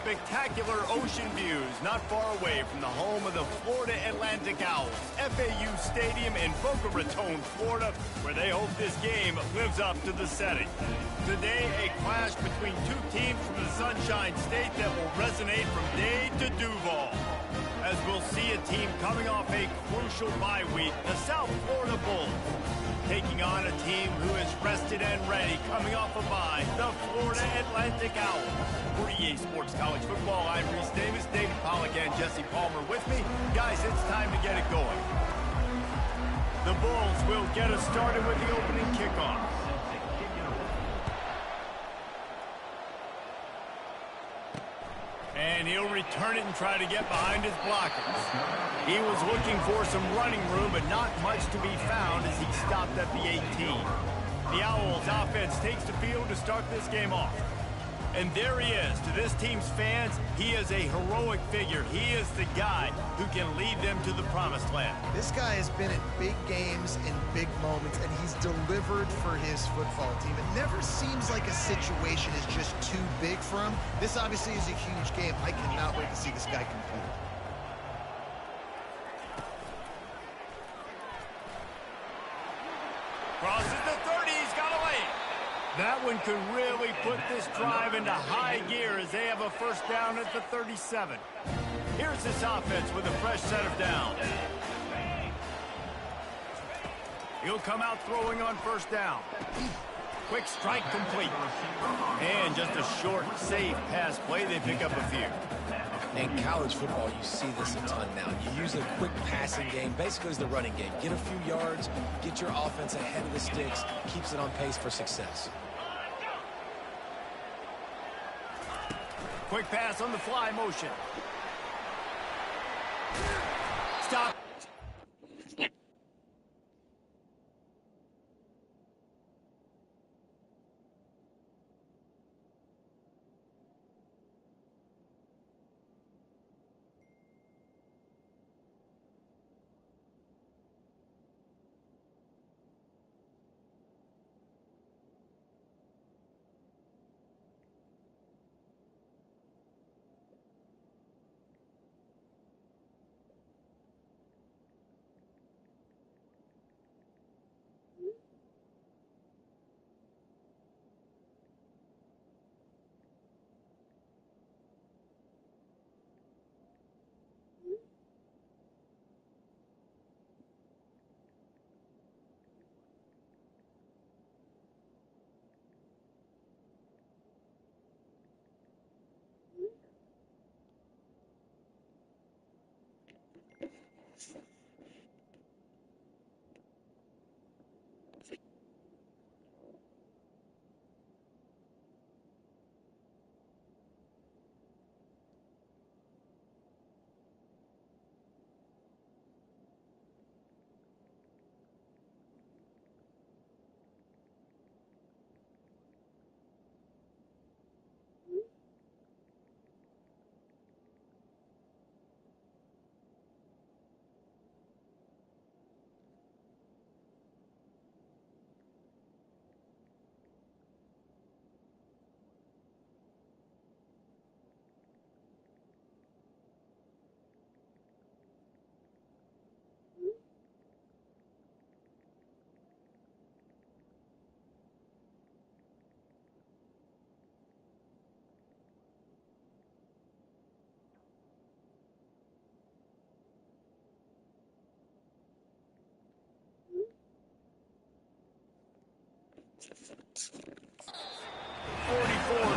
spectacular ocean views not far away from the home of the Florida Atlantic Owls, FAU Stadium in Boca Raton, Florida, where they hope this game lives up to the setting. Today, a clash between two teams from the Sunshine State that will resonate from Dade to Duval. As we'll see a team coming off a crucial bye week, the South Florida Bulls, taking on a team who is rested and ready coming off a bye, the Florida Atlantic Owls. For EA Sports College Football, I'm Reese Davis, David Pollack, and Jesse Palmer with me. Guys, it's time to get it going. The Bulls will get us started with the opening kickoff. And he'll return it and try to get behind his blockers. He was looking for some running room, but not much to be found as he stopped at the 18. The Owls offense takes the field to start this game off. And there he is. To this team's fans, he is a heroic figure. He is the guy who can lead them to the promised land. This guy has been in big games in big moments, and he's delivered for his football team. It never seems like a situation is just too big for him. This obviously is a huge game. I cannot wait to see this guy compete. Crosses the 30, he's got a lane. That one could really put this drive into high gear as they have a first down at the 37. Here's this offense with a fresh set of downs. He'll come out throwing on first down. Quick strike complete. And just a short, safe pass play. They pick up a few. In college football, you see this a ton now. You use a quick passing game, basically as the running game. Get a few yards, get your offense ahead of the sticks, keeps it on pace for success. Quick pass on the fly motion. Stop.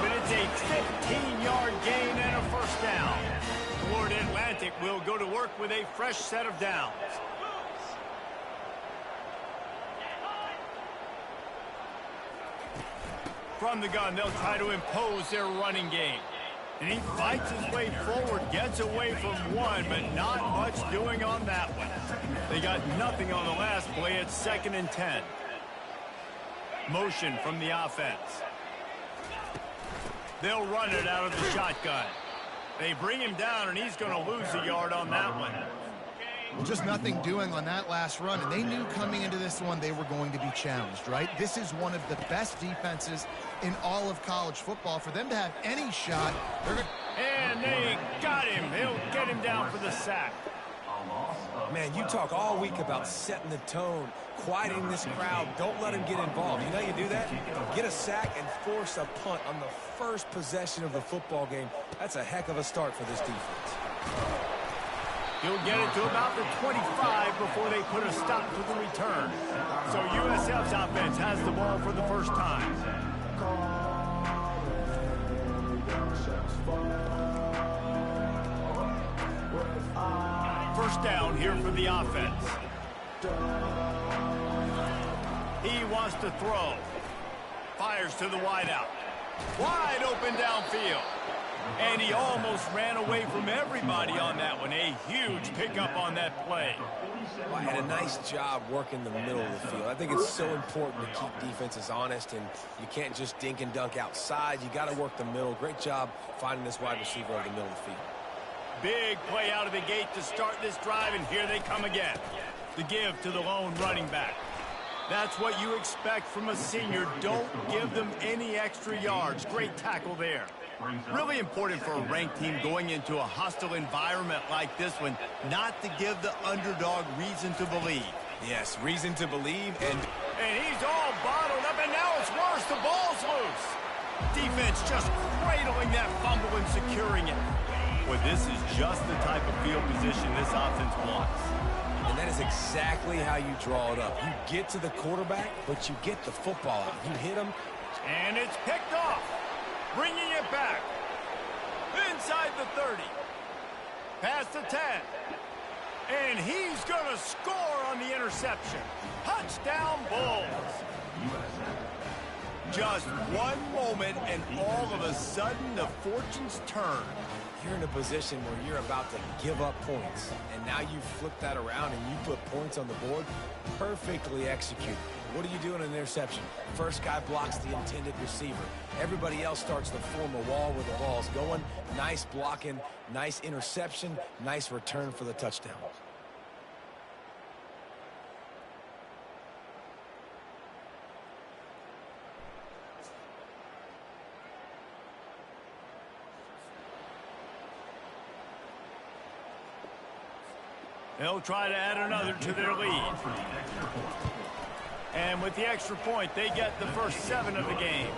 But it's a 15-yard gain and a first down. Florida Atlantic will go to work with a fresh set of downs. From the gun, they'll try to impose their running game. And he fights his way forward, gets away from one, but not much doing on that one. They got nothing on the last play. It's 2nd and 10. Motion from the offense. They'll run it out of the shotgun. They bring him down, and he's going to lose a yard on that one. Just nothing doing on that last run, and they knew coming into this one they were going to be challenged, right? This is one of the best defenses in all of college football. For them to have any shot, and they got him. He'll get him down for the sack. Man, you talk all week about setting the tone, quieting this crowd. Don't let him get involved. You know how you do that? Get a sack and force a punt on the first possession of the football game. That's a heck of a start for this defense. He'll get it to about the 25 before they put a stop to the return. So USF's offense has the ball for the first time. First down here for the offense. He wants to throw. Fires to the wideout. Wide open downfield. And he almost ran away from everybody on that one. A huge pickup on that play. Well, and a nice job working the middle of the field. I think it's so important to keep defenses honest, and you can't just dink and dunk outside. You got to work the middle. Great job finding this wide receiver over the middle of the field. Big play out of the gate to start this drive, and here they come again. The give to the lone running back. That's what you expect from a senior. Don't give them any extra yards. Great tackle there. Really important for a ranked team going into a hostile environment like this one, not to give the underdog reason to believe. Yes, reason to believe, and he's all bottled up, and now it's worse. The ball's loose. Defense just cradling that fumble and securing it. Well, this is just the type of field position this offense wants. And that is exactly how you draw it up. You get to the quarterback, but you get the football out. You hit him. And it's picked off. Bringing it back. Inside the 30. Past the 10. And he's going to score on the interception. Touchdown Bulls. Just one moment, and all of a sudden, the fortunes turn. You're in a position where you're about to give up points, and now you flip that around and you put points on the board. Perfectly executed. What do you do in an interception? First guy blocks the intended receiver. Everybody else starts to form a wall where the ball's going. Nice blocking, nice interception, nice return for the touchdown. They'll try to add another to their lead. And with the extra point, they get the first 7 of the game.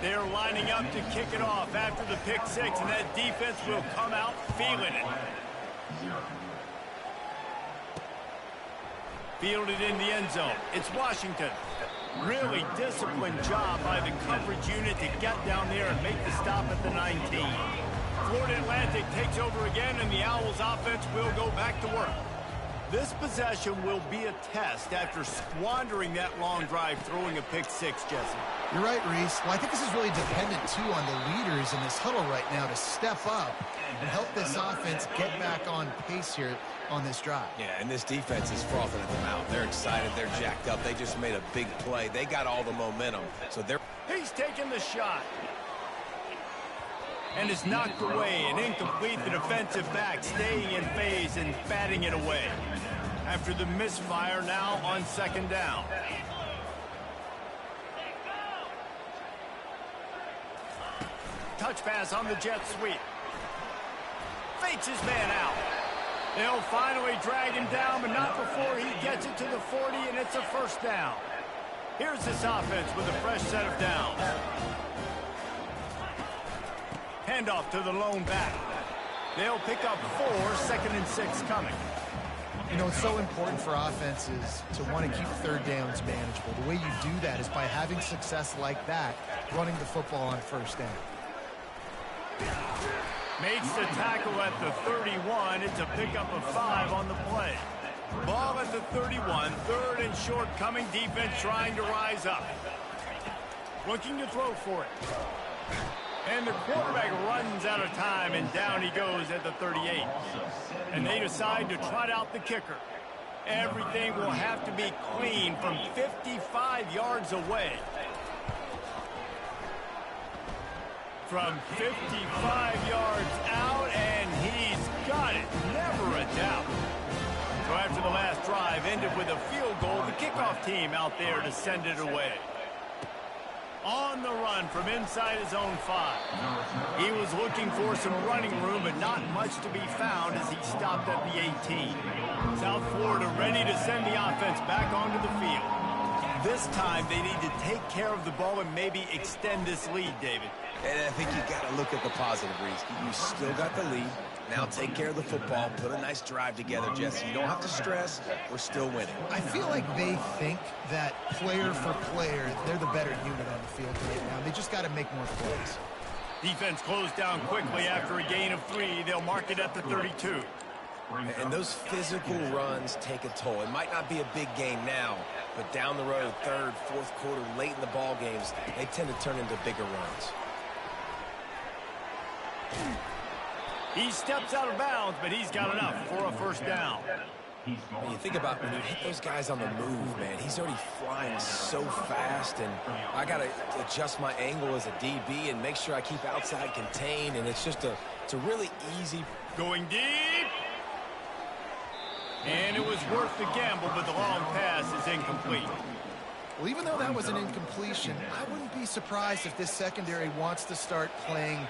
They're lining up to kick it off after the pick 6, and that defense will come out feeling it. Fielded in the end zone. It's Washington. Really disciplined job by the coverage unit to get down there and make the stop at the 19. Florida Atlantic takes over again, and the Owls offense will go back to work. This possession will be a test after squandering that long drive, throwing a pick 6, Jesse. You're right, Reese. Well, I think this is really dependent, too, on the leaders in this huddle right now to step up and help this offense get back on pace here on this drive. Yeah, and this defense is frothing at the mouth. They're excited. They're jacked up. They just made a big play. They got all the momentum. So they're... He's taking the shot. And it's knocked away and incomplete. The defensive back staying in phase and batting it away. After the misfire, now on second down. Touch pass on the jet sweep. Fakes his man out. They'll finally drag him down, but not before he gets it to the 40, and it's a first down. Here's this offense with a fresh set of downs. Handoff to the lone back. They'll pick up 4, 2nd and 6 coming. You know, it's so important for offenses to want to keep third downs manageable. The way you do that is by having success like that, running the football on first down. Makes the tackle at the 31. It's a pickup of 5 on the play. Ball at the 31. 3rd and short coming. Defense trying to rise up. Looking to throw for it. And the quarterback runs out of time, and down he goes at the 38. And they decide to trot out the kicker. Everything will have to be clean from 55 yards away. From 55 yards out, and he's got it. Never knocked out. So after the last drive ended with a field goal, the kickoff team out there to send it away. On the run from inside his own 5. He was looking for some running room, but not much to be found as he stopped at the 18. South Florida ready to send the offense back onto the field. This time they need to take care of the ball and maybe extend this lead, David. And I think you got to look at the positive, Reese. You still got the lead. Now take care of the football. Put a nice drive together, Jesse. You don't have to stress. We're still winning. I feel like they think that player for player, they're the better unit on the field right now. They just got to make more plays. Defense closed down quickly after a gain of 3. They'll mark it at the 32. And those physical runs take a toll. It might not be a big game now, but down the road, third, fourth quarter, late in the ball games, they tend to turn into bigger runs. He steps out of bounds, but he's got enough for a first down. When you think about when you hit those guys on the move, man, he's already flying so fast, and I got to adjust my angle as a DB and make sure I keep outside contained, and it's a really easy. Going deep. And it was worth the gamble, but the long pass is incomplete. Well, even though that was an incompletion, I wouldn't be surprised if this secondary wants to start playing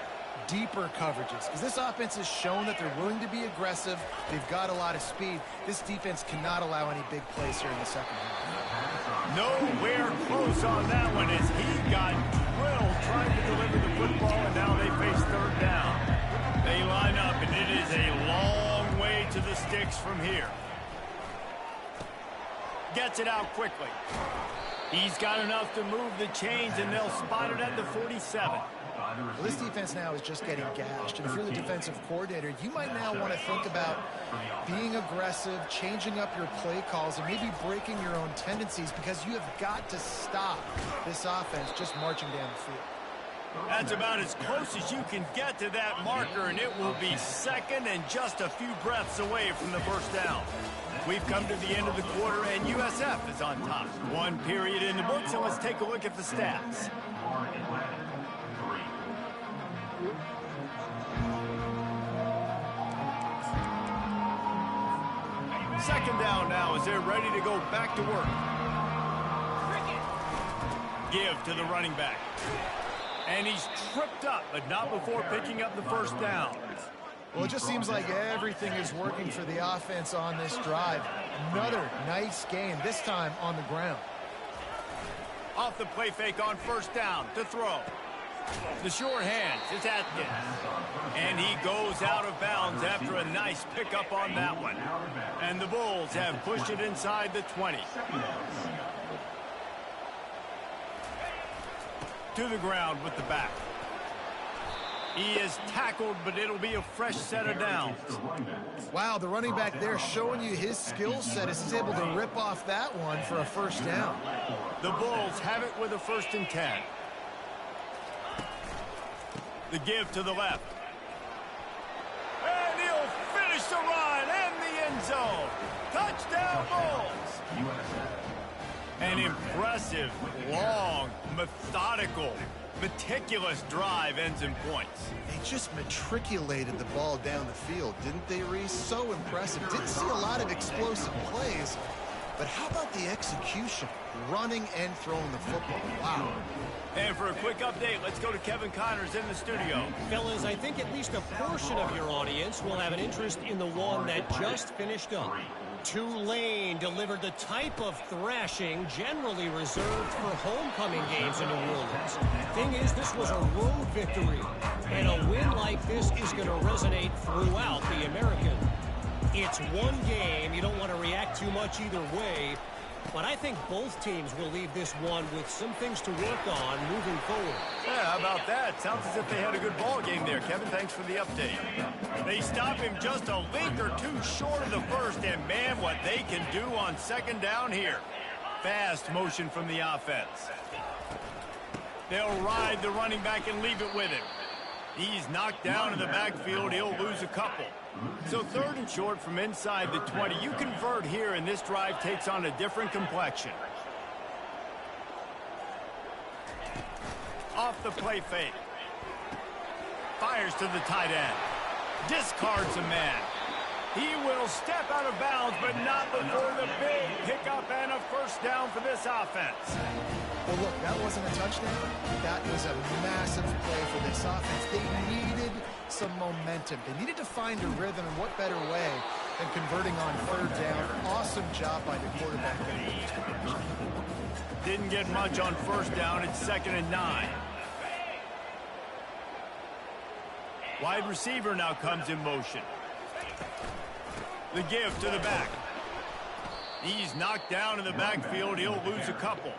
deeper coverages, because this offense has shown that they're willing to be aggressive. They've got a lot of speed. This defense cannot allow any big plays here in the second half. Nowhere close on that one as he got drilled trying to deliver the football, and now they face third down. They line up, and it is a long way to the sticks from here. Gets it out quickly. He's got enough to move the chains, and they'll spot it at the 47. Well, this defense now is just getting gashed, and if you're the defensive coordinator, you might now want to think about being aggressive, changing up your play calls, and maybe breaking your own tendencies, because you have got to stop this offense just marching down the field. That's about as close as you can get to that marker, and it will be second and just a few breaths away from the first down. We've come to the end of the quarter, and USF is on top. One period in the books, and let's take a look at the stats. Second down now as they're ready to go back to work. Give to the running back. And he's tripped up, but not before picking up the first down. Well, it just seems like everything is working for the offense on this drive. Another nice game, this time on the ground. Off the play fake on first down to throw. The short hands, it's Atkins. And he goes out of bounds after a nice pickup on that one. And the Bulls have pushed it inside the 20. To the ground with the back. He is tackled, but it'll be a fresh set of downs. Wow, the running back there showing you his skill set as he's able to rip off that one for a first down. The Bulls have it with a 1st and 10. The give to the left. And he'll finish the run and the end zone. Touchdown, Bulls. An impressive, long, methodical, meticulous drive ends in points. They just matriculated the ball down the field, didn't they, Reese? So impressive. Didn't see a lot of explosive plays, but how about the execution? Running and throwing the football. Wow. And for a quick update, let's go to Kevin Connors in the studio. Fellas, I think at least a portion of your audience will have an interest in the one that just finished up. Tulane delivered the type of thrashing generally reserved for homecoming games in New Orleans. Thing is, this was a road victory, and a win like this is going to resonate throughout the American. It's one game. You don't want to react too much either way, but I think both teams will leave this one with some things to work on moving forward. Yeah, how about that? Sounds as if they had a good ball game there, Kevin. Thanks for the update. They stop him just a link or two short of the first, and man, what they can do on second down here. Fast motion from the offense. They'll ride the running back and leave it with him. He's knocked down in the backfield. He'll lose a couple. So 3rd and short from inside the 20. You convert here, and this drive takes on a different complexion. Off the play fake. Fires to the tight end. Discards a man. He will step out of bounds, but not before the big pickup and a first down for this offense. Well, look, that wasn't a touchdown. That was a massive play for this offense. They needed some momentum. They needed to find a rhythm, and what better way than converting on third down. Awesome job by the quarterback. Didn't get much on first down. It's 2nd and 9. Wide receiver now comes in motion. The give to the back. He's knocked down in the backfield. He'll lose a couple.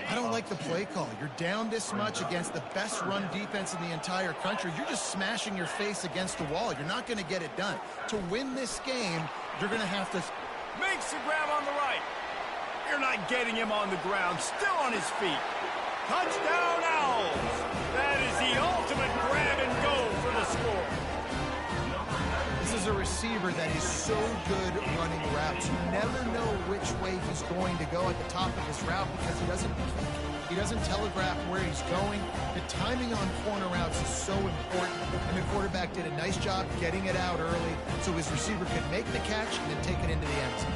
I don't like the play call. You're down this much against the best run defense in the entire country. You're just smashing your face against the wall. You're not going to get it done. To win this game, you're going to have to... Makes the grab on the right. You're not getting him on the ground. Still on his feet. Touchdown, Owls. That is the ultimate grab and go for the score. This is a receiver that is so good running routes. You never know which way he's going to go at the top of his route because he doesn't telegraph where he's going. The timing on corner routes is so important, and the quarterback did a nice job getting it out early so his receiver could make the catch and then take it into the end zone.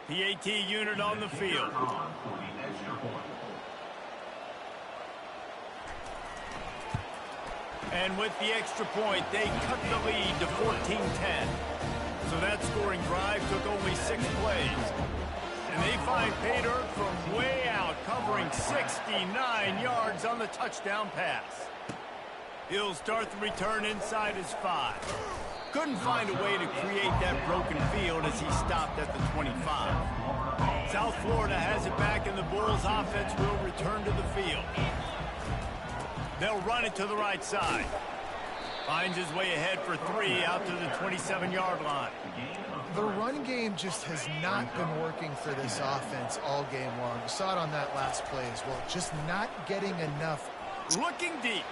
PAT unit on the field. And with the extra point, they cut the lead to 14-10. So that scoring drive took only 6 plays. And they find pay dirt from way out, covering 69 yards on the touchdown pass. He'll start the return inside his 5. Couldn't find a way to create that broken field as he stopped at the 25. South Florida has it back, and the Bulls offense will return to the field. They'll run it to the right side. Finds his way ahead for 3 out to the 27-yard line. The run game just has not been working for this offense all game long. You saw it on that last play as well. Just not getting enough. Looking deep.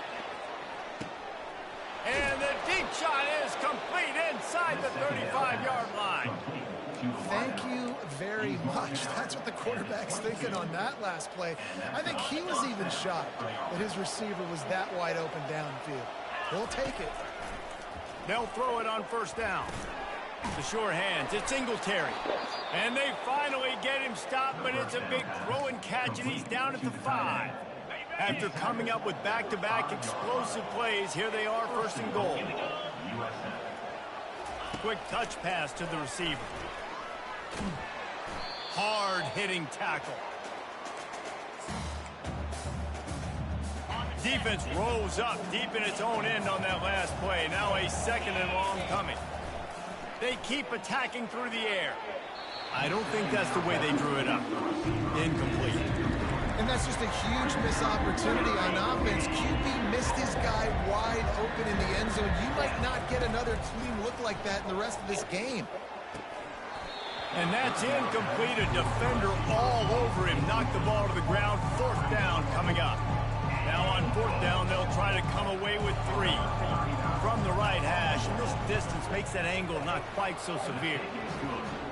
And the deep shot is complete inside the 35-yard line. Thank you very much. That's what the quarterback's thinking on that last play. I think he was even shocked that his receiver was that wide open downfield. He'll take it. They'll throw it on first down. The sure hands, it's Singletary. And they finally get him stopped, but it's a big throw and catch, and he's down at the 5. After coming up with back-to-back explosive plays, here they are, 1st and goal. Quick touch pass to the receiver. Hard-hitting tackle. Defense rose up deep in its own end on that last play. Now a 2nd and long coming. They keep attacking through the air. I don't think that's the way they drew it up. Incomplete. And that's just a huge missed opportunity on offense. QB missed his guy wide open in the end zone. You might not get another clean look like that in the rest of this game. And that's incomplete. A defender all over him. Knocked the ball to the ground. 4th down coming up. Now on 4th down, they'll try to come away with 3. From the right hash, and this distance makes that angle not quite so severe.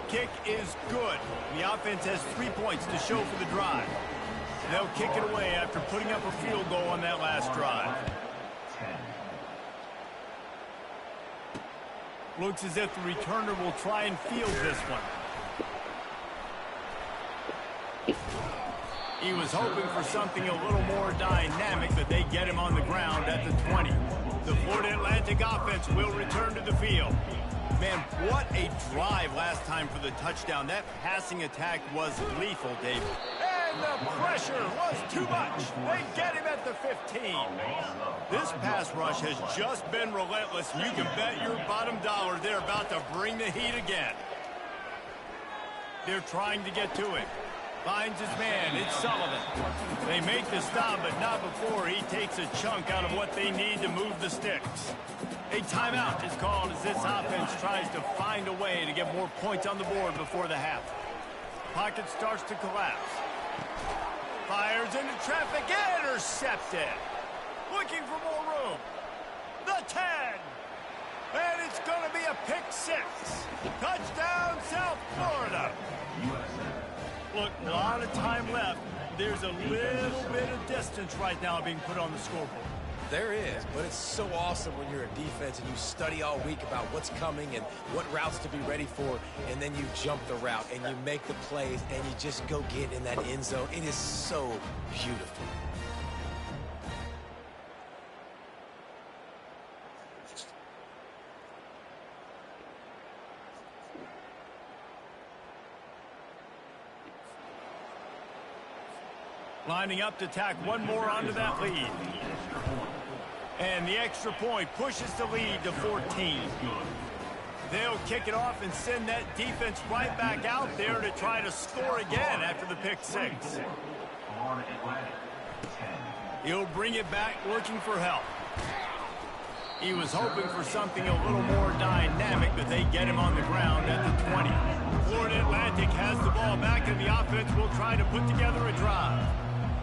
Kick is good. The offense has 3 points to show for the drive. They'll kick it away after putting up a field goal on that last drive. Looks as if the returner will try and field this one. He was hoping for something a little more dynamic, but they get him on the ground at the 20. The Florida Atlantic offense will return to the field. Man, what a drive last time for the touchdown. That passing attack was lethal, David. And the pressure was too much. They get him at the 15. This pass rush has just been relentless. You can bet your bottom dollar they're about to bring the heat again. They're trying to get to it. Finds his man. It's Sullivan. They make the stop, but not before he takes a chunk out of what they need to move the sticks. A timeout is called as this offense tries to find a way to get more points on the board before the half. Pocket starts to collapse. Fires into traffic. Intercepted. Looking for more room. The 10. And it's going to be a pick six. Touchdown, South Florida. Look, a lot of time left. There's a little bit of distance right now being put on the scoreboard. There is, but it's so awesome when you're a defense and you study all week about what's coming and what routes to be ready for, and then you jump the route and you make the plays and you just go get in that end zone. It is so beautiful. Lining up to tack one more onto that lead. And the extra point pushes the lead to 14. They'll kick it off and send that defense right back out there to try to score again after the pick six. He'll bring it back looking for help. He was hoping for something a little more dynamic, but they get him on the ground at the 20. Florida Atlantic has the ball back, and the offense will try to put together a drive.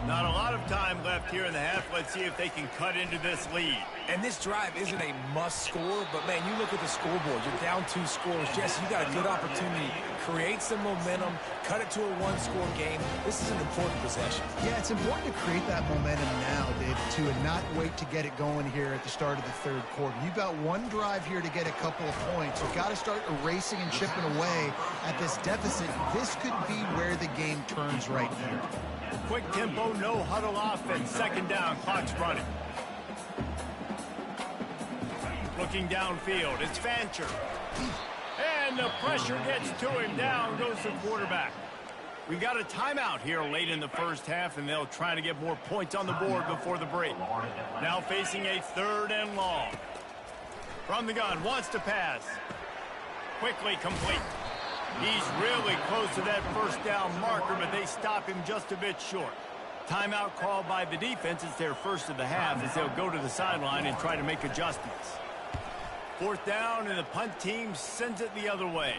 Not a lot of time left here in the half. Let's see if they can cut into this lead. And this drive isn't a must score, but man, you look at the scoreboard. You're down 2 scores. Jesse, you got a good opportunity. Create some momentum. Cut it to a 1-score game. This is an important possession. Yeah, it's important to create that momentum now, David, too, and not wait to get it going here at the start of the third quarter. You've got one drive here to get a couple of points. You've got to start erasing and chipping away at this deficit. This could be where the game turns right here. Quick tempo, no huddle offense. Second down, clock's running. Looking downfield, it's Fancher. And the pressure gets to him. Down goes the quarterback. We've got a timeout here late in the first half, and they'll try to get more points on the board before the break. Now facing a 3rd and long. From the gun, wants to pass. Quickly complete. He's really close to that first down marker, but they stop him just a bit short. Timeout called by the defense. It's their first of the half as they'll go to the sideline and try to make adjustments. 4th down, and the punt team sends it the other way.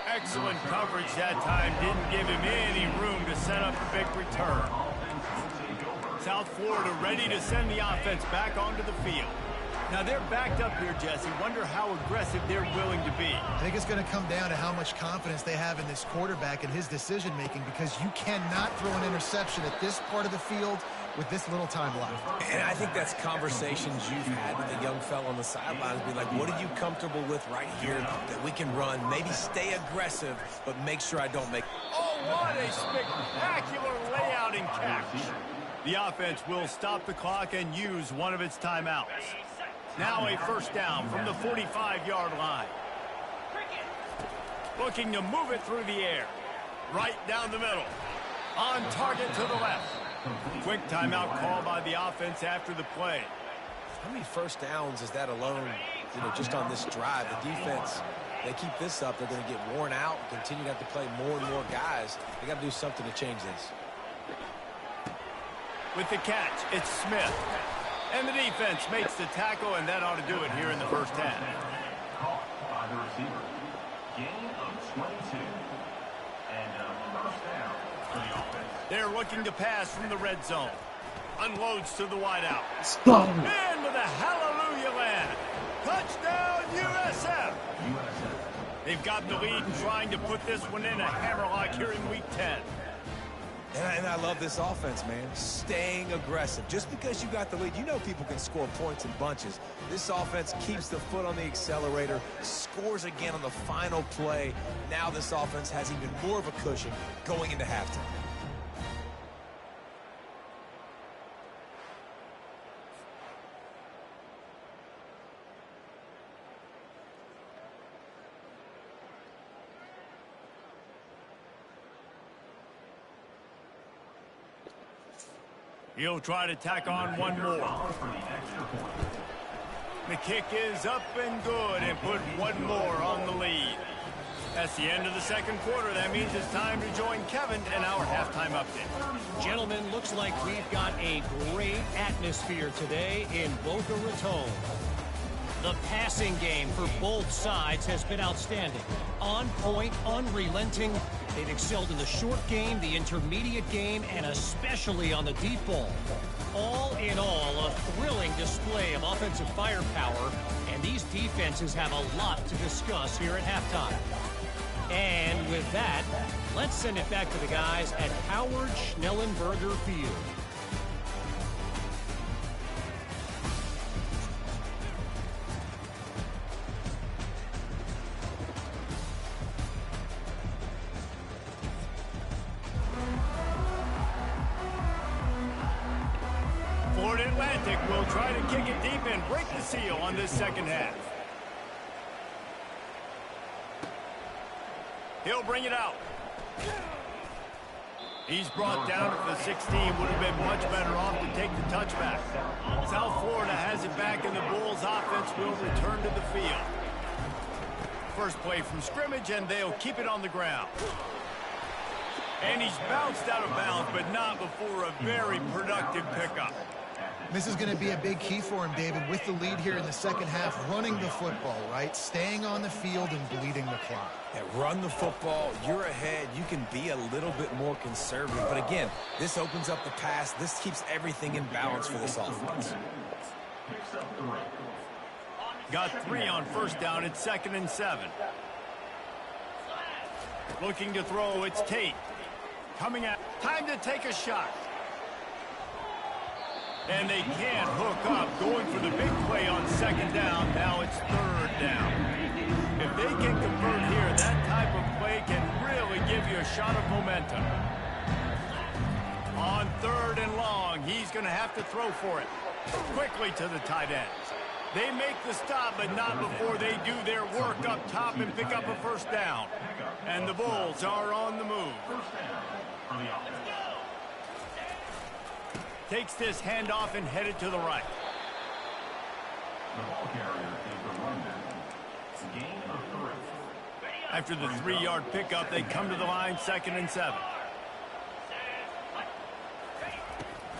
Excellent coverage that time. Didn't give him any room to set up a big return. South Florida ready to send the offense back onto the field. Now they're backed up here, Jesse. Wonder how aggressive they're willing to be. I think it's going to come down to how much confidence they have in this quarterback and his decision-making, because you cannot throw an interception at this part of the field with this little time left. And I think that's conversations you've had with the young fellow on the sidelines. Be like, what are you comfortable with right here that we can run? Maybe stay aggressive, but make sure I don't make... Oh, what a spectacular layout and catch. The offense will stop the clock and use one of its timeouts. Now a first down from the 45-yard line. Looking to move it through the air. Right down the middle. On target to the left. Quick timeout call by the offense after the play. How many first downs is that alone, just on this drive? The defense, they keep this up, they're going to get worn out and continue to have to play more and more guys. They got to do something to change this. With the catch, it's Smith. And the defense makes the tackle, and that ought to do it here in the first half. Caught by the receiver. Gain of 22. And first down for the offense. They're looking to pass from the red zone. Unloads to the wideout. And with a hallelujah land. Touchdown, USF. They've got the lead and trying to put this one in a hammerlock here in Week 10. And I love this offense, man. Staying aggressive. Just because you got the lead, you know people can score points in bunches. This offense keeps the foot on the accelerator, scores again on the final play. Now this offense has even more of a cushion going into halftime. He'll try to tack on one more. The kick is up and good, and put one more on the lead. That's the end of the second quarter. That means it's time to join Kevin in our halftime update. Gentlemen, looks like we've got a great atmosphere today in Boca Raton. The passing game for both sides has been outstanding. On point, unrelenting, They've excelled in the short game, the intermediate game, and especially on the deep ball. All in all, a thrilling display of offensive firepower, and these defenses have a lot to discuss here at halftime. And with that, let's send it back to the guys at Howard Schnellenberger Field. Florida Atlantic will try to kick it deep and break the seal on this second half. He'll bring it out. He's brought down at the 16. Would have been much better off to take the touchback. South Florida has it back, and the Bulls offense will return to the field. First play from scrimmage, and they'll keep it on the ground. And he's bounced out of bounds, but not before a very productive pickup. This is going to be a big key for him, David, with the lead here in the second half, running the football, right? Staying on the field and bleeding the clock. Yeah, run the football. You're ahead. You can be a little bit more conservative. But again, this opens up the pass. This keeps everything in balance for this offense. Got 3 on first down. It's 2nd and 7. Looking to throw. It's Tate. Coming out. Time to take a shot. And they can't hook up. Going for the big play on 2nd down. Now it's 3rd down. If they can convert here, that type of play can really give you a shot of momentum. On 3rd and long, he's going to have to throw for it. Quickly to the tight end. They make the stop, but not before they do their work up top and pick up a first down. And the Bulls are on the move. Takes this handoff and headed to the right. The ball carrier is the runback. Gain of 3. After the 3-yard pickup, they come to the line, 2nd and 7.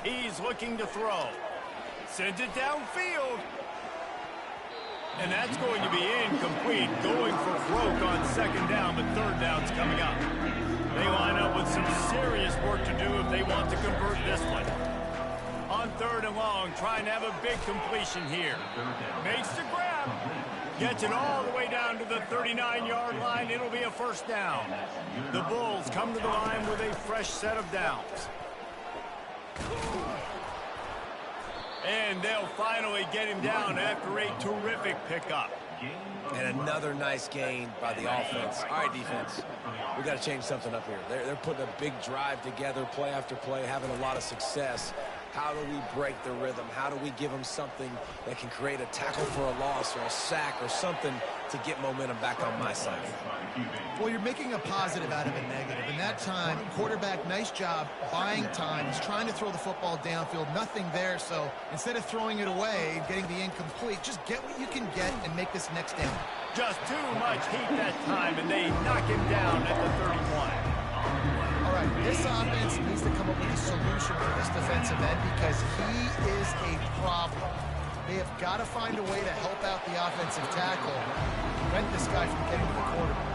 He's looking to throw. Sends it downfield. And that's going to be incomplete. Going for broke on 2nd down, but 3rd down's coming up. They line up with some serious work to do if they want to convert this one. On 3rd and long, trying to have a big completion here. Makes the grab. Gets it all the way down to the 39-yard line. It'll be a first down. The Bulls come to the line with a fresh set of downs. And they'll finally get him down after a terrific pickup. And another nice gain by the offense. All right, defense, we got to change something up here. They're putting a big drive together, play after play, having a lot of success. How do we break the rhythm? How do we give them something that can create a tackle for a loss or a sack or something to get momentum back on my side? Well, you're making a positive out of a negative. And that time, quarterback, nice job buying time. He's trying to throw the football downfield. Nothing there. So instead of throwing it away, getting the incomplete, just get what you can get and make this next down. Just too much heat that time, and they knock him down at the 31. All right, this offense needs to come up with a solution for this defensive end because he is a problem. They have got to find a way to help out the offensive tackle, prevent this guy from getting to the quarterback.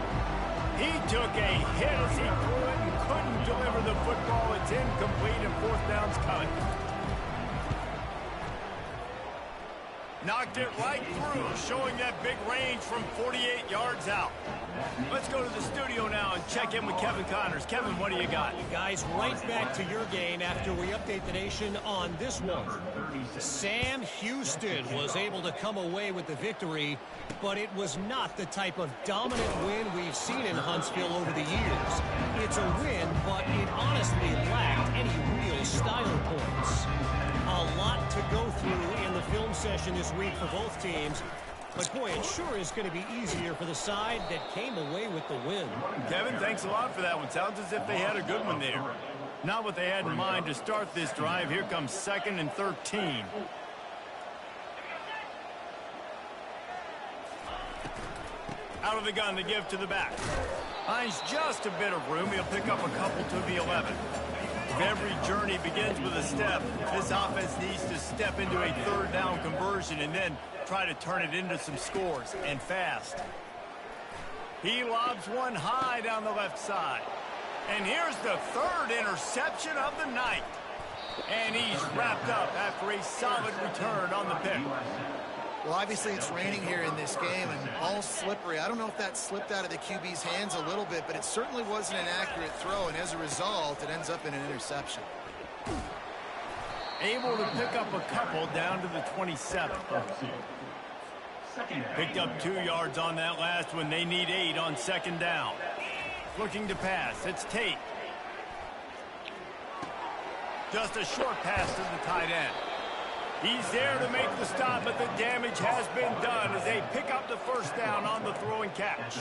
He took a hit as he threw it and couldn't deliver the football. It's incomplete, and 4th down's coming. Knocked it right through, showing that big range from 48 yards out. Let's go to the studio now and check in with Kevin Connors. Kevin, what do you got? Guys, right back to your game after we update the nation on this one. Sam Houston was able to come away with the victory, but it was not the type of dominant win we've seen in Huntsville over the years. It's a win, but it honestly lacked any real style points. A lot to go through in the film session this week for both teams. But, boy, it sure is going to be easier for the side that came away with the win. Kevin, thanks a lot for that one. Sounds as if they had a good one there. Not what they had in mind to start this drive. Here comes 2nd and 13. Out of the gun to give to the back. Finds just a bit of room. He'll pick up a couple to the 11. If every journey begins with a step, this offense needs to step into a 3rd down conversion and then try to turn it into some scores, and fast. He lobs one high down the left side. And here's the third interception of the night. And he's wrapped up after a solid return on the pick. Well, obviously it's raining here in this game and all slippery. I don't know if that slipped out of the QB's hands a little bit, but it certainly wasn't an accurate throw, and as a result, it ends up in an interception. Able to pick up a couple down to the 27. Picked up 2 yards on that last one. They need 8 on second down. Looking to pass. It's Tate. Just a short pass to the tight end. He's there to make the stop, but the damage has been done as they pick up the first down on the throw and catch.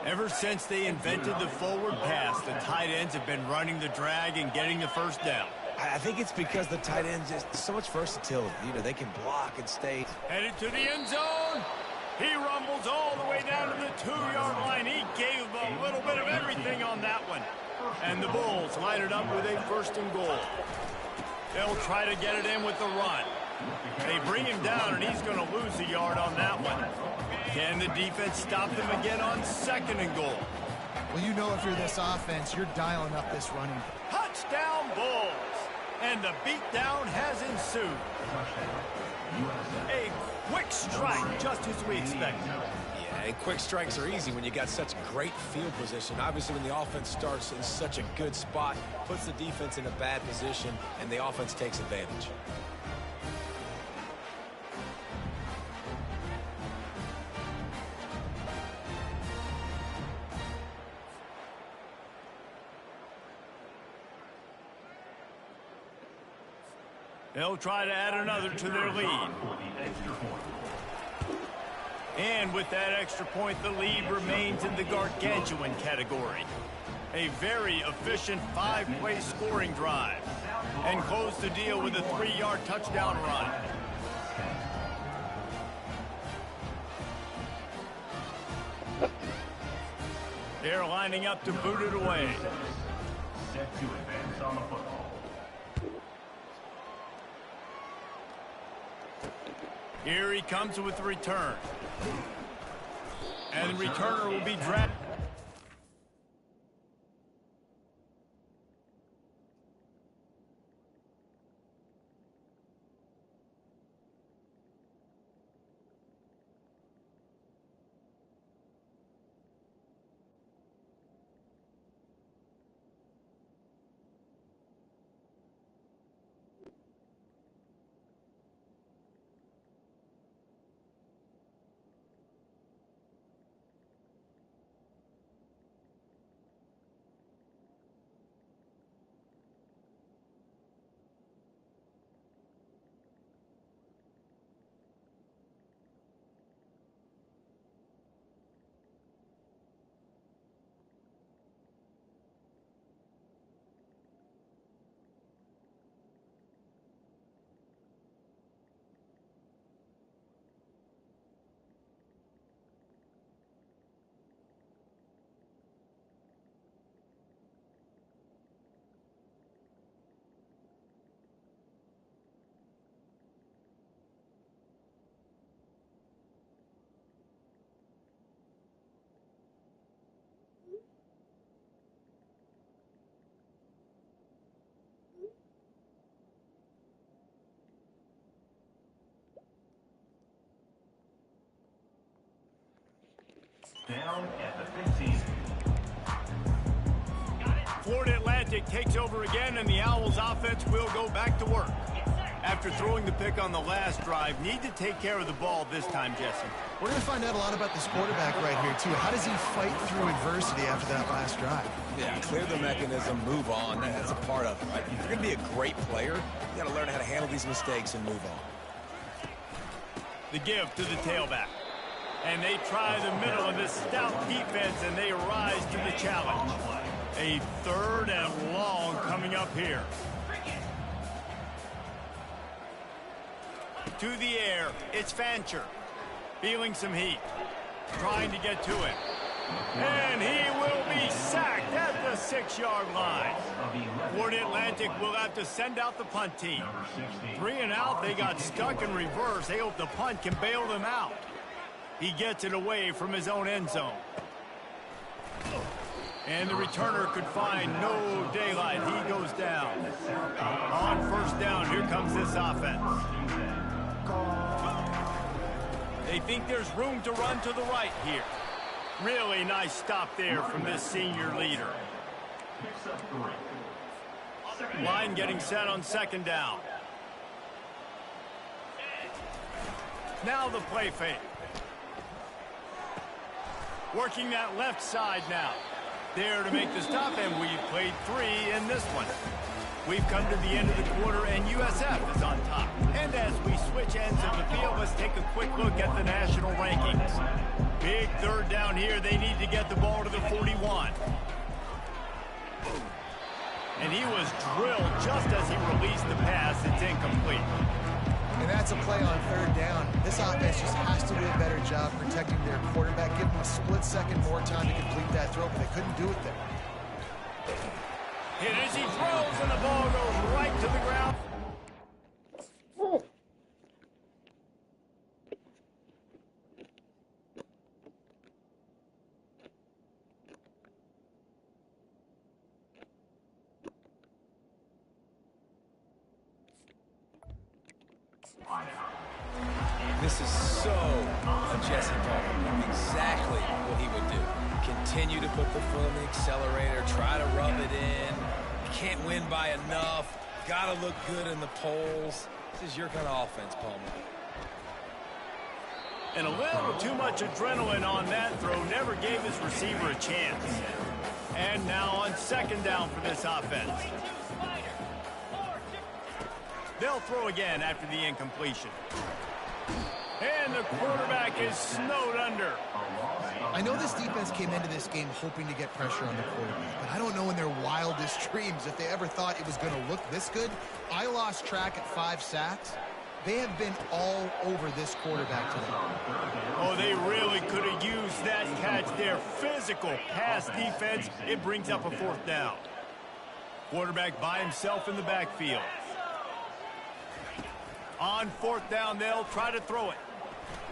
Ever since they invented the forward pass, the tight ends have been running the drag and getting the first down. I think it's because the tight ends just so much versatility. You know, they can block and stay. Headed to the end zone. He rumbles all the way down to the 2-yard line. He gave a little bit of everything on that one. And the Bulls line it up with a 1st and goal. They'll try to get it in with the run. They bring him down, and he's going to lose a yard on that one. Can the defense stop them again on 2nd and goal? Well, you know if you're this offense, you're dialing up this running. Touchdown, Bulls! And the beatdown has ensued. A quick strike, just as we expected. Yeah, and quick strikes are easy when you got such great field position. Obviously, when the offense starts in such a good spot, puts the defense in a bad position, and the offense takes advantage. They'll try to add another to their lead. And with that extra point, the lead remains in the gargantuan category. A very efficient 5-play scoring drive. And close the deal with a 3-yard touchdown run. They're lining up to boot it away. Set to advance on the football. Here he comes with the return. And the returner will be drafted. Down at the 15. Florida Atlantic takes over again, and the Owls offense will go back to work. After throwing the pick on the last drive, need to take care of the ball this time, Jesse. We're going to find out a lot about this quarterback right here, too. How does he fight through adversity after that last drive? Yeah, clear the mechanism, move on. That's a part of it, right? If you're going to be a great player, you got to learn how to handle these mistakes and move on. The give to the tailback. And they try the middle of this stout defense, and they rise to the challenge. A 3rd and long coming up here. To the air, it's Fancher. Feeling some heat. Trying to get to it. And he will be sacked at the 6-yard line. Florida Atlantic will have to send out the punt team. 3 and out, they got stuck in reverse. They hope the punt can bail them out. He gets it away from his own end zone. And the returner could find no daylight. He goes down. On first down, here comes this offense. They think there's room to run to the right here. Really nice stop there from this senior leader. Line getting set on second down. Now the play fake. Working that left side now. There to make the stop, and we've played 3 in this one. We've come to the end of the quarter, and USF is on top. And as we switch ends of the field, let's take a quick look at the national rankings. Big third down here. They need to get the ball to the 41. And he was drilled just as he released the pass. It's incomplete. And that's a play on third down. This offense just has to do a better job protecting their quarterback. Give them a split second more time to complete that throw, but they couldn't do it there. Hit as he throws, and the ball goes right to the ground. This is so a Jesse Palmer. Exactly what he would do. Continue to put the foot on the accelerator, try to rub it in. Can't win by enough. Got to look good in the polls. This is your kind of offense, Palmer. And a little too much adrenaline on that throw. Never gave his receiver a chance. And now on second down for this offense. They'll throw again after the incompletion. And the quarterback is snowed under. I know this defense came into this game hoping to get pressure on the quarterback, but I don't know in their wildest dreams if they ever thought it was going to look this good. I lost track at 5 sacks. They have been all over this quarterback today. Oh, they really could have used that catch there. Physical pass defense. It brings up a fourth down. Quarterback by himself in the backfield. On fourth down, they'll try to throw it.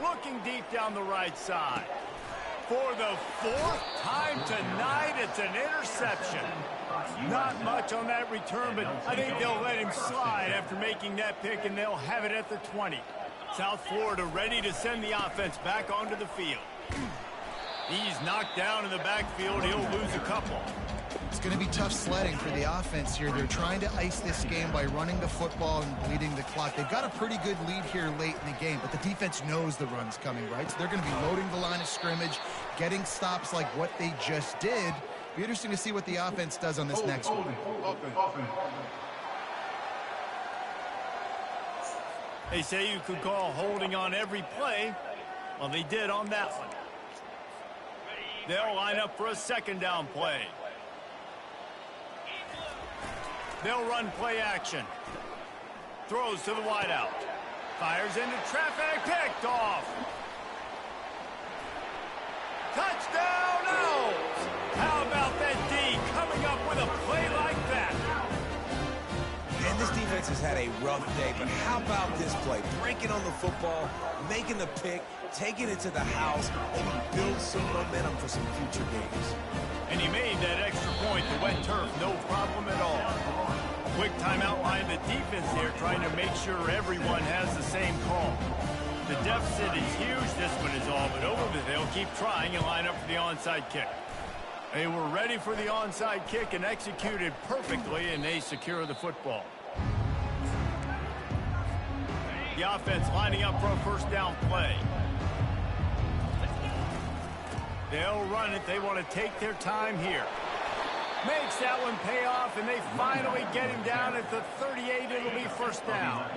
Looking deep down the right side. For the 4th time tonight, it's an interception. Not much on that return, but I think they'll let him slide after making that pick, and they'll have it at the 20. South Florida ready to send the offense back onto the field. He's knocked down in the backfield. He'll lose a couple. It's going to be tough sledding for the offense here. They're trying to ice this game by running the football and bleeding the clock. They've got a pretty good lead here late in the game, but the defense knows the run's coming, right? So they're going to be loading the line of scrimmage, getting stops like what they just did. Be interesting to see what the offense does on this next one. They say you could call holding on every play. Well, they did on that one. They'll line up for a second down play. They'll run play action. Throws to the wideout. Fires into traffic. Picked off. Touchdown, Owls! How about that D coming up with a play like that? And this defense has had a rough day, but how about this play? Breaking on the football, making the pick, taking it to the house, maybe build some momentum for some future games. And he made that extra point, the wet turf, no problem at all. Quick timeout line, the defense there trying to make sure everyone has the same call. The deficit is huge, this one is all but over, but they'll keep trying and line up for the onside kick. They were ready for the onside kick and executed perfectly, and they secure the football. The offense lining up for a first down play. They'll run it. They want to take their time here. Makes that one pay off, and they finally get him down at the 38. It'll be first down.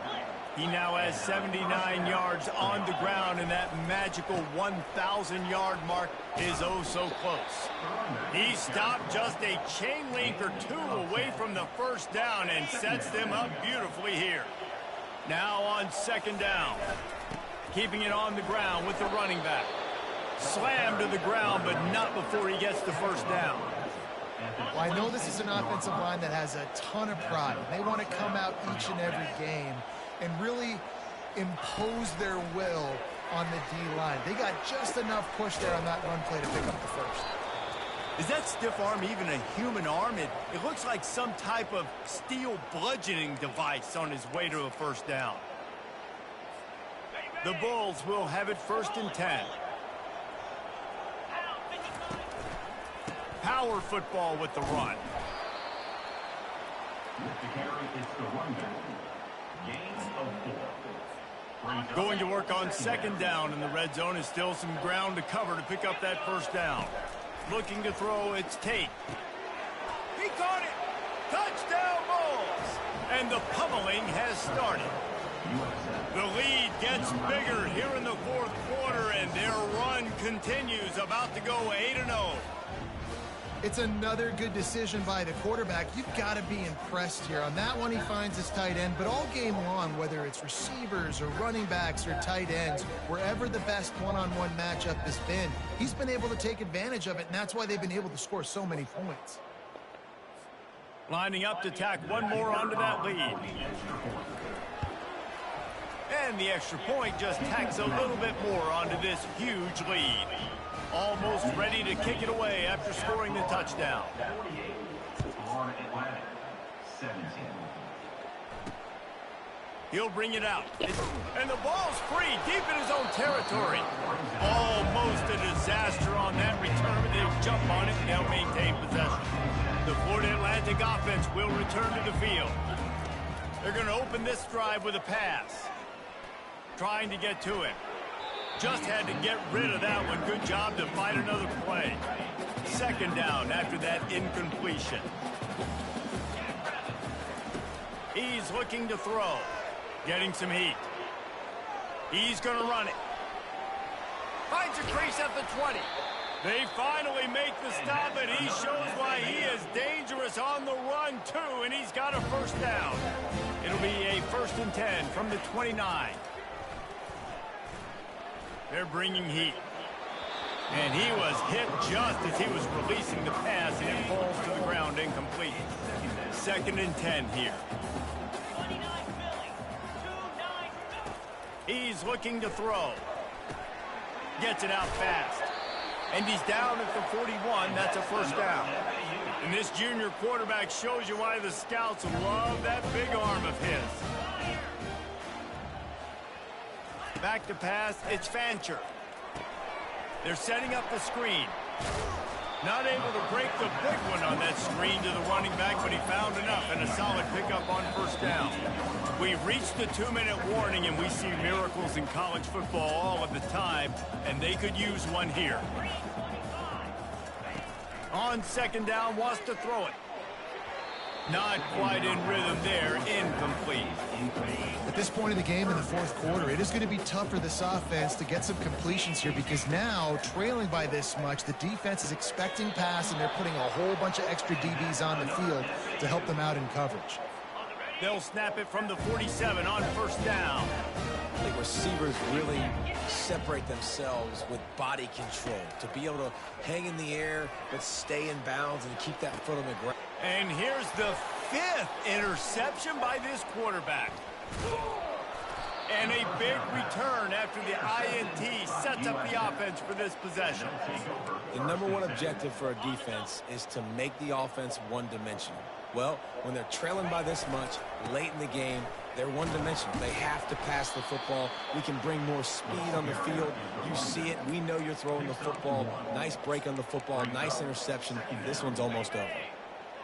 He now has 79 yards on the ground, and that magical 1,000-yard mark is oh so close. He stopped just a chain link or two away from the first down and sets them up beautifully here. Now on second down. Keeping it on the ground with the running back. Slammed to the ground, but not before he gets the first down. Well, I know this is an offensive line that has a ton of pride. They want to come out each and every game and really impose their will on the D-line. They got just enough push there on that run play to pick up the first. Is that stiff arm even a human arm? It looks like some type of steel bludgeoning device on his way to a first down. The Bulls will have it 1st and 10. Power football with the run. With the carry, it's the runback. Gains of 4. Going to work on 2nd down in the red zone. Is still some ground to cover to pick up that first down. Looking to throw, it's Tate. He caught it! Touchdown Bulls! And the pummeling has started. The lead gets bigger here in the 4th quarter, and their run continues, about to go 8-0. It's another good decision by the quarterback. You've got to be impressed here. On that one, he finds his tight end, but all game long, whether it's receivers or running backs or tight ends, wherever the best one-on-one matchup has been, he's been able to take advantage of it, and that's why they've been able to score so many points. Lining up to tack one more onto that lead. And the extra point just tacks a little bit more onto this huge lead. Almost ready to kick it away after scoring the touchdown. He'll bring it out. And the ball's free deep in his own territory. Almost a disaster on that return, but they'll jump on it and they'll maintain possession. The Florida Atlantic offense will return to the field. They're going to open this drive with a pass. Trying to get to him. Just had to get rid of that one. Good job to fight another play. 2nd down after that incompletion. He's looking to throw. Getting some heat. He's going to run it. Finds a crease at the 20. They finally make the stop, and he shows why he is dangerous on the run, too, and he's got a first down. It'll be a 1st and 10 from the 29. They're bringing heat. And he was hit just as he was releasing the pass, and it falls to the ground incomplete. 2nd and 10 here. He's looking to throw. Gets it out fast. And he's down at the 41. That's a first down. And this junior quarterback shows you why the scouts love that big arm of his. Back to pass, it's Fancher. They're setting up the screen. Not able to break the big one on that screen to the running back, but he found enough and a solid pickup on first down. We've reached the 2-minute warning, and we see miracles in college football all of the time, and they could use one here. On 2nd down, wants to throw it. Not quite in rhythm there, incomplete. At this point in the game in the 4th quarter, it is going to be tough for this offense to get some completions here because now, trailing by this much, the defense is expecting pass and they're putting a whole bunch of extra DBs on the field to help them out in coverage. They'll snap it from the 47 on first down. I think receivers really separate themselves with body control to be able to hang in the air but stay in bounds and keep that foot on the ground. And here's the 5th interception by this quarterback. And a big return after the INT sets up the offense for this possession. The #1 objective for a defense is to make the offense one-dimensional. Well, when they're trailing by this much late in the game, they're one-dimensional. They have to pass the football. We can bring more speed on the field. You see it. We know you're throwing the football. Nice break on the football. Nice interception. This one's almost over.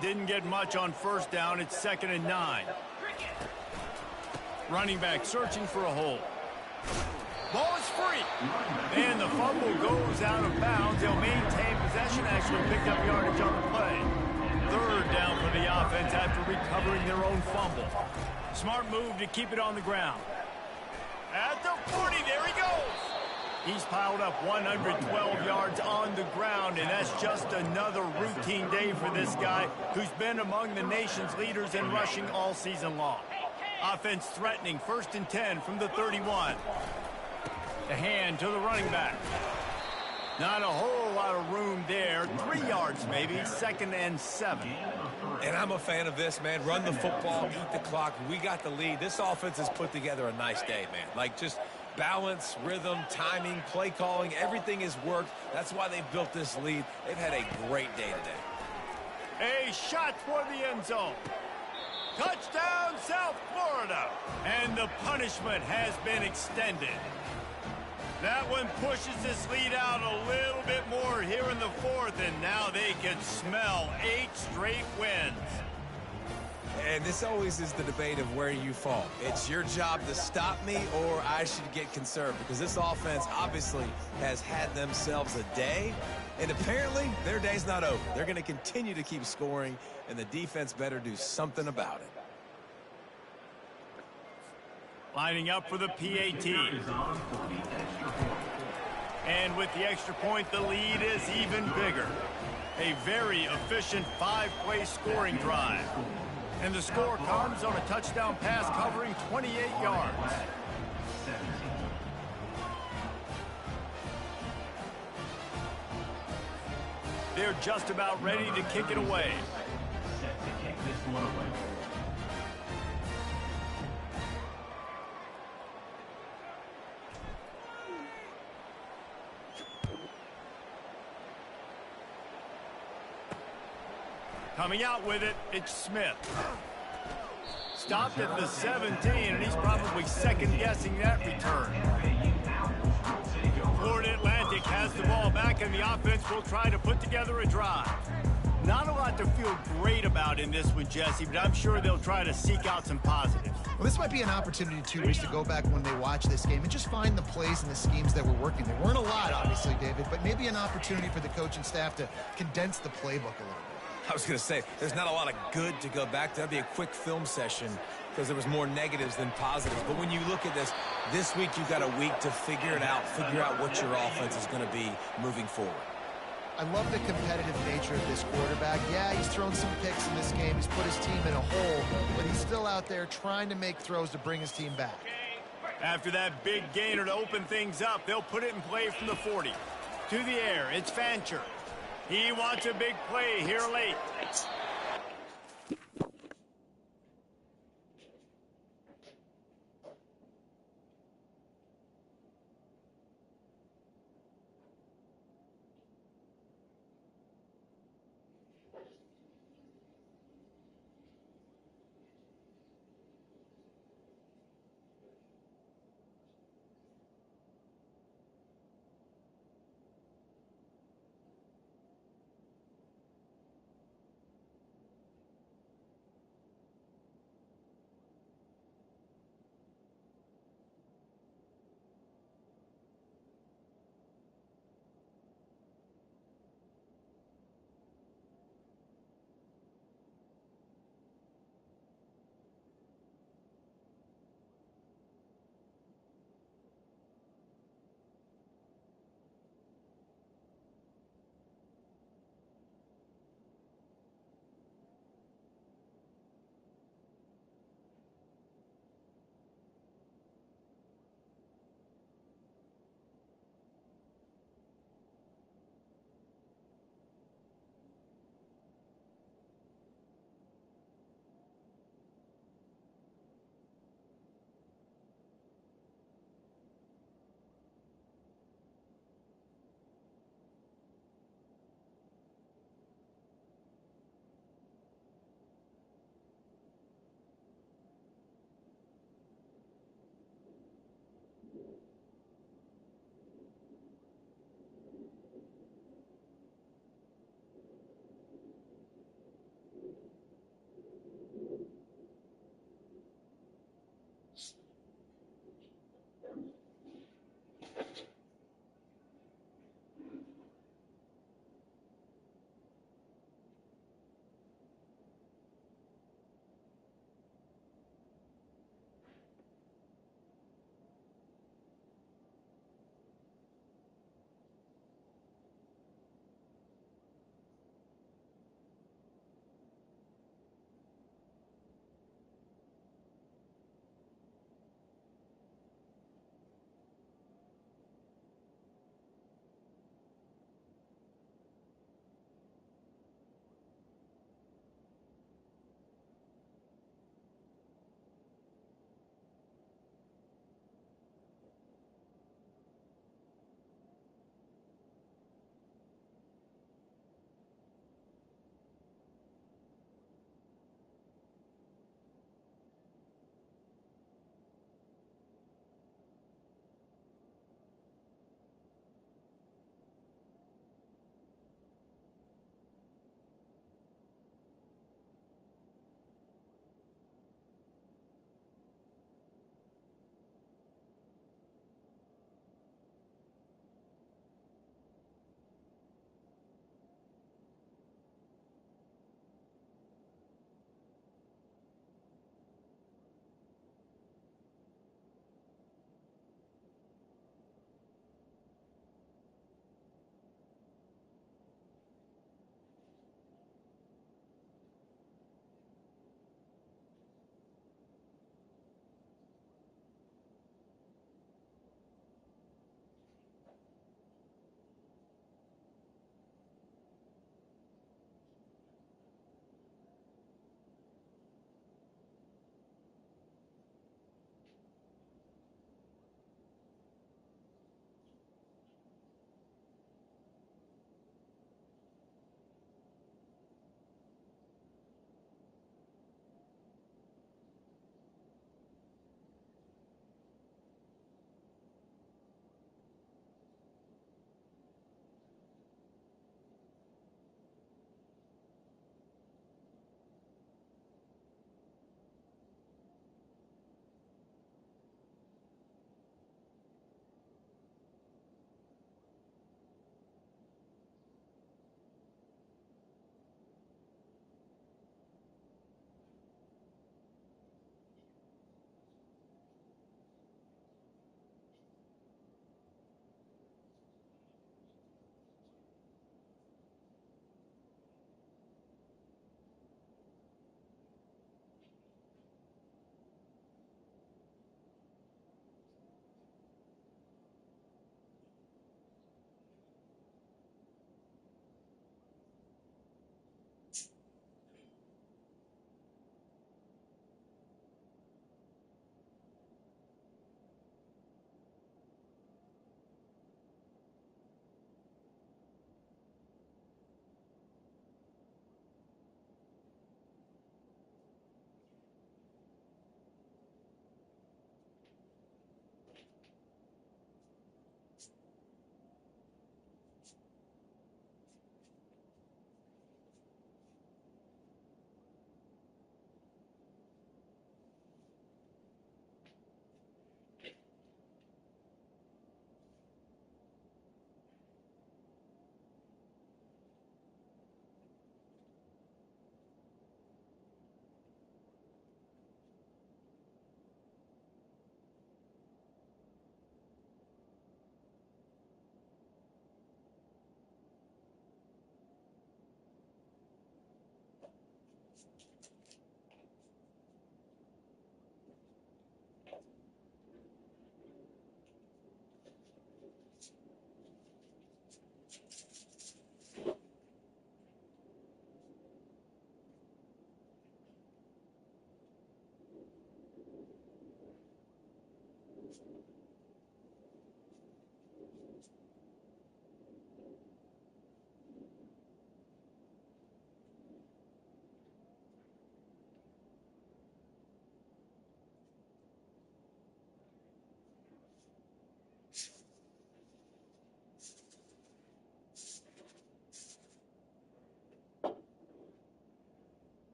Didn't get much on first down. It's 2nd and 9. Running back searching for a hole. Ball is free. And the fumble goes out of bounds. They'll maintain possession. Actually picked up yardage on the play. 3rd down for the offense after recovering their own fumble. Smart move to keep it on the ground. At the 40, there he goes. He's piled up 112 yards on the ground, and that's just another routine day for this guy who's been among the nation's leaders in rushing all season long. Offense threatening, 1st and 10 from the 31. The hand to the running back. Not a whole lot of room there. 3 yards maybe, 2nd and 7. And I'm a fan of this, man. Run the football, eat the clock. We got the lead. This offense has put together a nice day, man. Like, just Balance, rhythm, timing, play calling, everything has worked. That's why they've built this lead. They've had a great day today. A shot for the end zone. Touchdown, South Florida. And the punishment has been extended. That one pushes this lead out a little bit more here in the fourth, and now they can smell 8 straight wins. And this always is the debate of where you fall. It's your job to stop me, or I should get conserved, because this offense obviously has had themselves a day, and apparently their day's not over. They're going to continue to keep scoring, and the defense better do something about it. Lining up for the PAT. And with the extra point, the lead is even bigger. A very efficient 5-play scoring drive. And the score comes on a touchdown pass covering 28 yards. They're just about ready to kick it away. Set to kick this one away. Coming out with it, it's Smith. Stopped at the 17, and he's probably second-guessing that return. Florida Atlantic has the ball back, and the offense will try to put together a drive. Not a lot to feel great about in this one, Jesse, but I'm sure they'll try to seek out some positives. Well, this might be an opportunity, too, Reese, to go back when they watch this game and just find the plays and the schemes that were working. There weren't a lot, obviously, David, but maybe an opportunity for the coach and staff to condense the playbook a little bit. I was going to say, there's not a lot of good to go back to. That'd be a quick film session because there was more negatives than positives. But when you look at this week you've got a week to figure it out, figure out what your offense is going to be moving forward. I love the competitive nature of this quarterback. Yeah, he's thrown some picks in this game. He's put his team in a hole, but he's still out there trying to make throws to bring his team back. After that big gainer to open things up, they'll put it in play from the 40. To the air, it's Fancher. He wants a big play here late.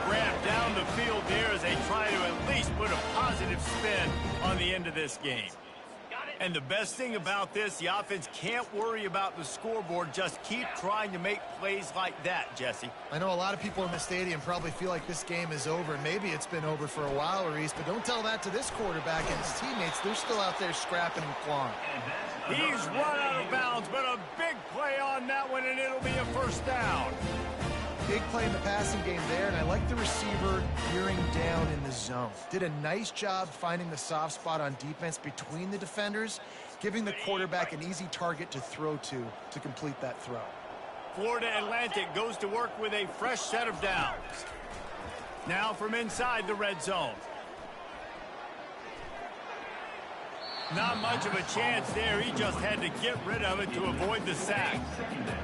Grab down the field there as they try to at least put a positive spin on the end of this game. And the best thing about this, the offense can't worry about the scoreboard. Just keep trying to make plays like that, Jesse. I know a lot of people in the stadium probably feel like this game is over. Maybe it's been over for a while, Reese, but don't tell that to this quarterback and his teammates. They're still out there scrapping and clawing. He's run out of bounds, but a big play on that one, and it'll be a first down. Big play in the passing game there, and I like the receiver gearing down in the zone. Did a nice job finding the soft spot on defense between the defenders, giving the quarterback an easy target to throw to complete that throw. Florida Atlantic goes to work with a fresh set of downs. Now from inside the red zone. Not much of a chance there. He just had to get rid of it to avoid the sack.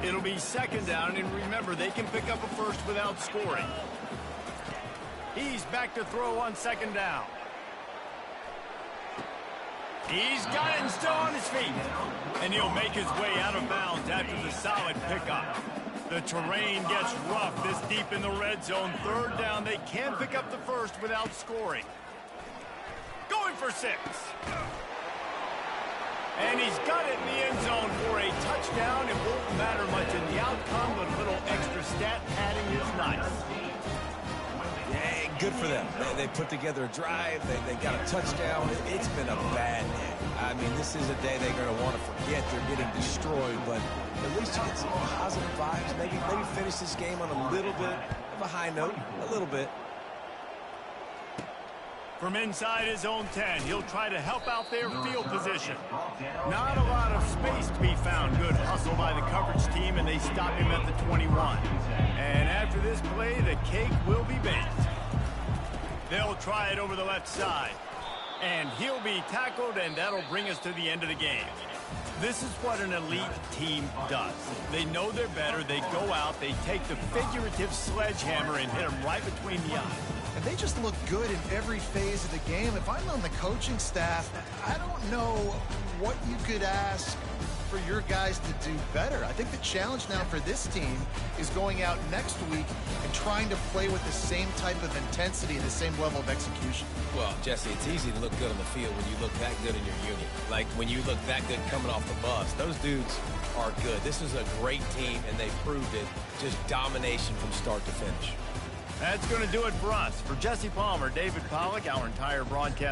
It'll be second down, and remember, they can pick up a first without scoring. He's back to throw on second down. He's got it and still on his feet. And he'll make his way out of bounds after the solid pickup. The terrain gets rough this deep in the red zone. Third down, they can pick up the first without scoring. Going for 6. And he's got it in the end zone for a touchdown. It won't matter much in the outcome, but a little extra stat padding is nice. Yeah, good for them. They put together a drive. They got a touchdown. It's been a bad day. I mean, this is a day they're going to want to forget. They're getting destroyed, but at least you get some positive vibes. Maybe finish this game on a little bit of a high note, a little bit. From inside his own 10, he'll try to help out their field position. Not a lot of space to be found. Good hustle by the coverage team, and they stop him at the 21. And after this play, the cake will be baked. They'll try it over the left side. And he'll be tackled, and that'll bring us to the end of the game. This is what an elite team does. They know they're better. They go out, they take the figurative sledgehammer and hit them right between the eyes. And they just look good in every phase of the game. If I'm on the coaching staff, I don't know what you could ask for your guys to do better. I think the challenge now for this team is going out next week and trying to play with the same type of intensity and the same level of execution. Well, Jesse, it's easy to look good on the field when you look that good in your unit. Like when you look that good coming off the bus. Those dudes are good. This is a great team, and they proved it. Just domination from start to finish. That's going to do it for us. For Jesse Palmer, David Pollack, our entire broadcast